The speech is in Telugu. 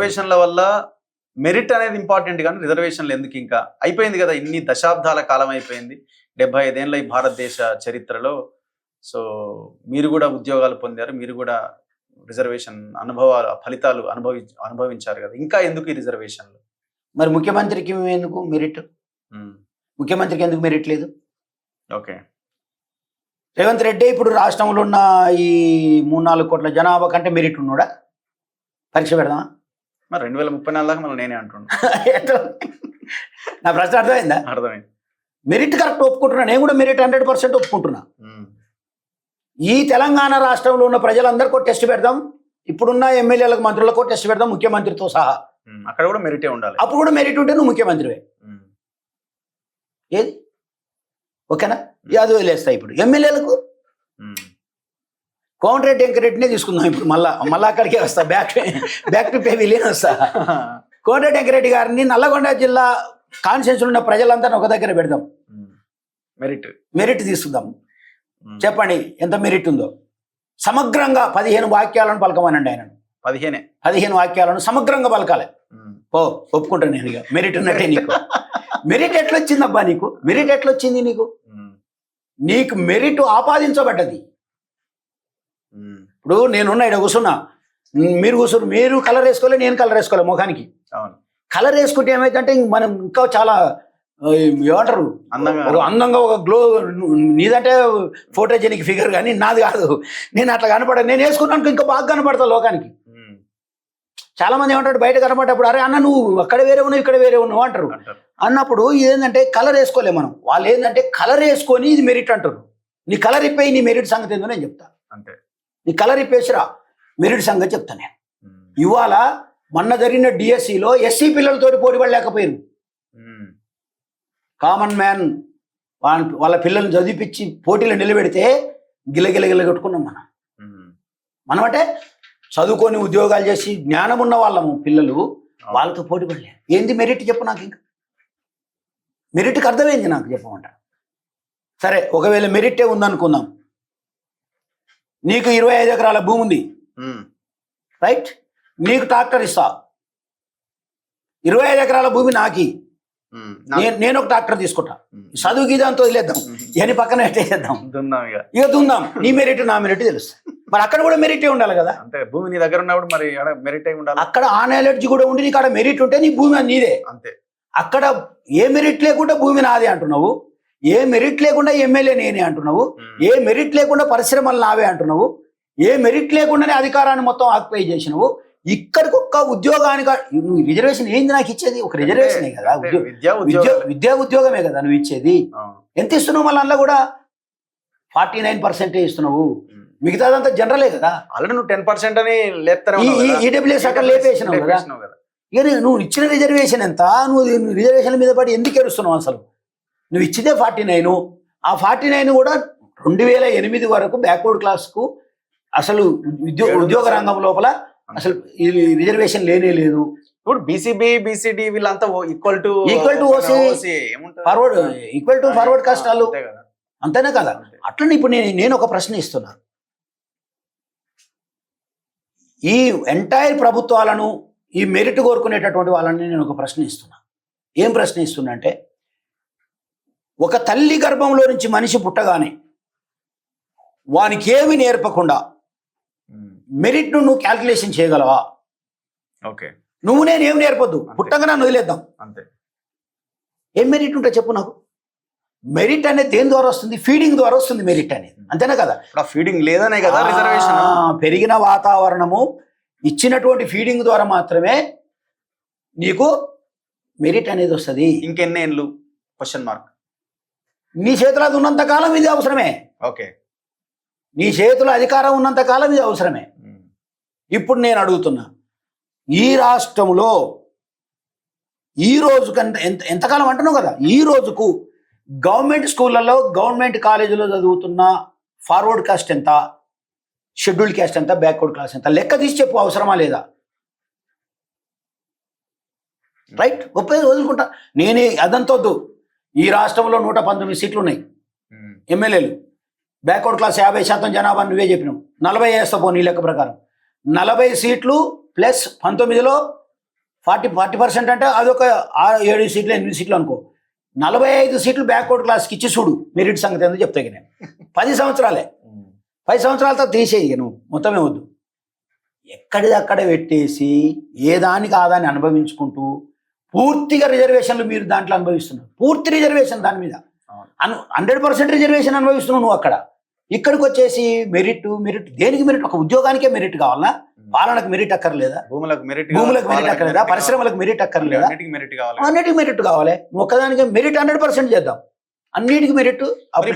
రిజర్వేషన్ల వల్ల మెరిట్ అనేది ఇంపార్టెంట్ కానీ రిజర్వేషన్లు ఎందుకు ఇంకా అయిపోయింది కదా, ఇన్ని దశాబ్దాల కాలం అయిపోయింది, 75 ఏళ్ళ ఈ భారతదేశ చరిత్రలో. సో మీరు కూడా ఉద్యోగాలు పొందారు, మీరు కూడా రిజర్వేషన్ ఫలితాలు అనుభవించారు కదా, ఇంకా ఎందుకు ఈ రిజర్వేషన్లు? మరి ముఖ్యమంత్రికి ఎందుకు మెరిట్? ముఖ్యమంత్రికి ఎందుకు మెరిట్ లేదు? ఓకే, రేవంత్ రెడ్డి ఇప్పుడు రాష్ట్రంలో ఉన్న ఈ 3-4 కోట్ల జనాభా కంటే మెరిట్ ఉన్నాడా? పరీక్ష పెడదామా? మరి 2034 దాకా మళ్ళీ నేనే అంటున్నా. నా ప్రశ్న అర్థమైందా? అర్థమైంది. మెరిట్ కరెక్ట్ ఒప్పుకుంటున్నా, నేను కూడా మెరిట్ 100% ఒప్పుకుంటున్నా. ఈ తెలంగాణ రాష్ట్రంలో ఉన్న ప్రజలందరికీ టెస్ట్ పెడదాం, ఇప్పుడున్న ఎమ్మెల్యేలకు మంత్రులకు టెస్ట్ పెడదాం, ముఖ్యమంత్రితో సహా. అక్కడ కూడా మెరిటే ఉండాలి. అప్పుడు కూడా మెరిట్ ఉంటే నువ్వు ముఖ్యమంత్రివే. ఏది ఓకేనా? అది వదిలేస్తా. ఇప్పుడు ఎమ్మెల్యేలకు కోమటిరెడ్డి వెంకరెడ్డినే తీసుకుందాం. ఇప్పుడు మళ్ళా అక్కడికే వస్తా, బ్యాక్ టు పెవిలియన్ వస్తా. కోమటిరెడ్డి వెంకరెడ్డి గారిని నల్లగొండ జిల్లా కాన్స్టిట్యూన్సీ ఉన్న ప్రజలంతా ఒక దగ్గర పెడదాం, మెరిట్ తీసుకుందాం. చెప్పండి ఎంత మెరిట్ ఉందో. సమగ్రంగా 15 వాక్యాలను పలకమనండి ఆయనను. 15 వాక్యాలను సమగ్రంగా పలకాలి. ఒప్పుకుంటాను నేను. ఇక మెరిట్ ఉన్నట్టే నీకు. మెరిట్ ఎట్లొచ్చిందబ్బా నీకు? మెరిట్ ఎట్లొచ్చింది నీకు? నీకు మెరిట్ ఆపాదించబడ్డది. ఇప్పుడు నేనున్నా ఇక్కడ కూర్చున్నా, మీరు కూర్చున్నారు, మీరు కలర్ వేసుకోలే, నేను కలర్ వేసుకోలే ముఖానికి. కలర్ వేసుకుంటే ఏమైందంటే మనం ఇంకా చాలా ఏమంటారు అందంగా ఒక గ్లో. నీదంటే ఫోటోజెనిక్ ఫిగర్ కానీ నాది కాదు, నేను అట్లా కనపడను. నేను వేసుకున్నాను ఇంకా బాగా కనపడతా లోకానికి. చాలా మంది ఏమంటారు బయట కనపడేటప్పుడు, అరే అన్న నువ్వు అక్కడ వేరే ఉన్నావు ఇక్కడ వేరే ఉన్నావు అంటారు. అన్నప్పుడు ఏంటంటే కలర్ వేసుకోలే మనం. వాళ్ళు ఏంటంటే కలర్ వేసుకొని ఇది మెరిట్ అంటారు. నీ కలర్ ఇప్పయి నీ మెరిట్ సంగతి ఏందో నేను చెప్తా. నీ కలర్ ఇప్పేసిరా మెరిట్ సంగతి చెప్తా నేను. ఇవాళ మొన్న జరిగిన డిఎస్సిలో ఎస్సీ పిల్లలతోటి పోటీ పడలేకపోయారు. కామన్ మ్యాన్ వాళ్ళ పిల్లల్ని చదివిపించి పోటీలో నిలబెడితే గిలగిలగిల కొట్టుకున్నాం మనం అంటే చదువుకొని ఉద్యోగాలు చేసి జ్ఞానం ఉన్న వాళ్ళము పిల్లలు, వాళ్ళతో పోటీ పడలే. ఏంది మెరిట్ చెప్పు నాకు. ఇంకా మెరిట్కి అర్థమైంది నాకు చెప్పమంట. సరే ఒకవేళ మెరిటే ఉందనుకుందాం, నీకు 25 ఎకరాల భూమి ఉంది, రైట్? నీకు ట్రాక్టర్ ఇస్తా. 25 ఎకరాల భూమి నాకి, నేను ఒక ట్రాక్టర్ తీసుకుంటా. చదువుకి దాంతో వదిలేద్దాం, అని పక్కన పెట్టేసేద్దాం, ఇక దుందాం. నీ మెరిట్ నా మెరిట్ తెలుస్తుంది. మరి అక్కడ కూడా మెరిటే ఉండాలి కదా. అంటే భూమి నీ దగ్గర ఉన్నప్పుడు మరి మెరిట్ అయి ఉండాలి. అక్కడ ఆ నాలెడ్జ్ కూడా ఉండి నీకు అక్కడ మెరిట్ ఉంటే నీ భూమి నీదే. అంతే. అక్కడ ఏ మెరిట్ లేకుండా భూమి నాదే అంటున్నావు, ఏ మెరిట్ లేకుండా ఎమ్మెల్యే నేనే అంటున్నావు, ఏ మెరిట్ లేకుండా పరిశ్రమలు నావే అంటున్నావు, ఏ మెరిట్ లేకుండానే అధికారాన్ని మొత్తం ఆక్యుపై చేసినవు. ఇక్కడికి ఒక్క ఉద్యోగానికి నువ్వు రిజర్వేషన్ ఏంది నాకు ఇచ్చేది? ఒక రిజర్వేషనే కదా, విద్యా ఉద్యోగమే కదా నువ్వు ఇచ్చేది. ఎంత ఇస్తున్నావు? మళ్ళీ అందులో కూడా 49% ఇస్తున్నావు, మిగతాదంతా జనరలే కదా. ఆల్రెడీ నువ్వు 10% అని లేపుతావు. ఈడబ్ల్యూఎస్ అక్కడ లేపేసినావు కదా. ఇక నువ్వు ఇచ్చిన రిజర్వేషన్ ఎంత? నువ్వు రిజర్వేషన్ మీద పడి ఎందుకు ఏడుస్తున్నావు? అసలు నువ్వు ఇచ్చిందే 49. ఆ 49 కూడా 2008 వరకు బ్యాక్వర్డ్ క్లాస్కు అసలు ఉద్యోగ రంగం లోపల అసలు రిజర్వేషన్ లేనే లేదు. ఇప్పుడు బీసీబీ బీసీడీ వీళ్ళంతా equal to OC forward cost వాళ్ళు అంతేనే కదా. అట్లనే ఇప్పుడు నేను ఒక ప్రశ్న ఇస్తున్నా. ఈ ఎంటైర్ ప్రభుత్వాలను ఈ మెరిట్ కోరుకునేటటువంటి వాళ్ళని నేను ఒక ప్రశ్న ఇస్తున్నా. ఏం ప్రశ్న ఇస్తున్నా అంటే, ఒక తల్లి గర్భంలో నుంచి మనిషి పుట్టగానే వానికి ఏమి నేర్పకుండా మెరిట్ను నువ్వు క్యాల్కులేషన్ చేయగలవా? ఓకే, నువ్వు నేను ఏం నేర్పొద్దు, పుట్టగా నన్ను వదిలేద్దాం. అంతే. ఏం మెరిట్ ఉంటే చెప్పు నాకు. మెరిట్ అనేది దేని ద్వారా వస్తుంది? ఫీడింగ్ ద్వారా వస్తుంది మెరిట్ అనేది, అంతేనా కదా? ఫీడింగ్ లేదనే కదా రిజర్వేషన్. పెరిగిన వాతావరణము ఇచ్చినటువంటి ఫీడింగ్ ద్వారా మాత్రమే నీకు మెరిట్ అనేది వస్తుంది. ఇంకెన్ని ఏళ్ళు? Question mark. నీ చేతిలో అది ఉన్నంత కాలం ఇది అవసరమే. ఓకే, నీ చేతిలో అధికారం ఉన్నంత కాలం ఇది అవసరమే. ఇప్పుడు నేను అడుగుతున్నా, ఈ రాష్ట్రంలో ఈ రోజు కంటే ఎంతకాలం అంటున్నావు కదా, ఈ రోజుకు గవర్నమెంట్ స్కూళ్ళలో గవర్నమెంట్ కాలేజీలో చదువుతున్న ఫార్వర్డ్ కాస్ట్ ఎంత, షెడ్యూల్డ్ కాస్ట్ ఎంత, బ్యాక్వర్డ్ క్లాస్ ఎంత, లెక్క తీసి చెప్పు. అవసరమా లేదా? రైట్, వదులుకుంటా. నేనే అదంతొద్దు. ఈ రాష్ట్రంలో 119 సీట్లు ఉన్నాయి ఎమ్మెల్యేలు. బ్యాక్వర్డ్ క్లాస్ 50% జనాభా నువ్వే చెప్పినావు. 40 వేస్తా పో నీ లెక్క ప్రకారం. 40 సీట్లు ప్లస్ 19లో 40% అంటే అదొక 7 సీట్లు 8 సీట్లు అనుకో. 45 సీట్లు బ్యాక్వర్డ్ క్లాస్కి ఇచ్చి చూడు మెరిట్ సంగతి ఎందుకు చెప్తా ఇక నేను. 10 సంవత్సరాలే, 10 సంవత్సరాలతో తీసేయి ఇక నువ్వు, మొత్తమే వద్దు. ఎక్కడిది అక్కడ పెట్టేసి ఏ దానికి ఆదాన్ని అనుభవించుకుంటూ పూర్తిగా రిజర్వేషన్లు మీరు దాంట్లో అనుభవిస్తున్నారు. పూర్తి రిజర్వేషన్ దాని మీద 100% రిజర్వేషన్ అనుభవిస్తున్నావు నువ్వు అక్కడ. ఇక్కడికి వచ్చేసి మెరిట్ దేనికి మెరిట్? ఒక ఉద్యోగానికే మెరిట్ కావాలన్నా? పాలనకు మెరిట్ అక్కర్లేదా? భూములకు మెరిట్ అక్కర్లేదా? పరిశ్రమలకు మెరిట్ అక్కర్లేదా? మెరిట్ కావాలి. అన్నిటికీ మెరిట్ కావాలి. ఒక్కదానికి మెరిట్ 100% చేద్దాం, అన్నిటికీ మెరిట్.